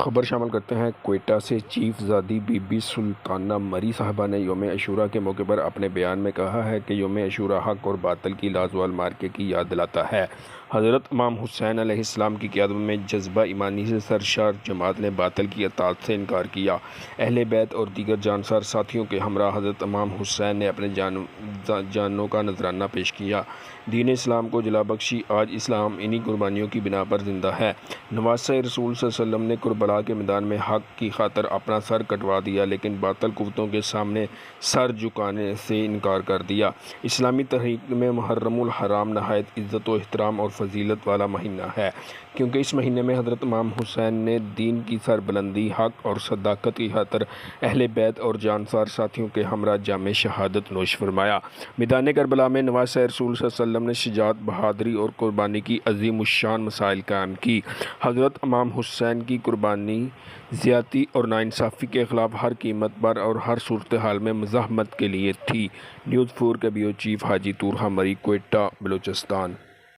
خبر شامل کرتے ہیں کوئٹہ سے۔ چیف زادی بی بی سلطانہ مری صاحبہ نے یوم عاشوراء کے موقع پر اپنے بیان میں کہا ہے کہ یوم عاشوراء حق اور باطل کی لازوال معرکے کی یاد دلاتا ہے۔ حضرت امام حسین علیہ السلام کی قیادت میں جذبہ ایمانی سے سرشار جماعت نے باطل کی اطاعت سے انکار کیا۔ اہل بیت اور دیگر جانسار ساتھیوں کے ہمراہ حضرت امام حسین نے اپنے جانوں کا نذرانہ پیش کیا۔ دین اسلام کو جلا بخشی۔ آج اسلام انہی قربانیوں کی بنا پر زندہ ہے۔ نواسۂ رسول صلی اللہ علیہ وسلم نے کربلا کے میدان میں حق کی خاطر اپنا سر کٹوا دیا، لیکن باطل قوتوں کے سامنے سر جھکانے سے انکار کر دیا۔ اسلامی تاریخ میں محرم الحرام نہایت عزت و احترام اور فضیلت والا مہینہ ہے، کیونکہ اس مہینے میں حضرت امام حسین نے دین کی سربلندی، حق اور صداقت کی خاطر اہل بیت اور جانسار ساتھیوں کے ہمراہ جام شہادت نوش فرمایا۔ میدان کربلا میں نواسۂ رسول صلی اللہ علیہ وسلم نے شجاعت، بہادری اور قربانی کی عظیم الشان مثال قائم کی۔ حضرت امام حسین کی قربانی زیادتی اور ناانصافی کے خلاف ہر قیمت پر اور ہر صورتحال میں مزاحمت کے لیے تھی۔ نیوز 4 کے بیورو چیف حاجی طورحہ مری، کوئٹہ، بلوچستان۔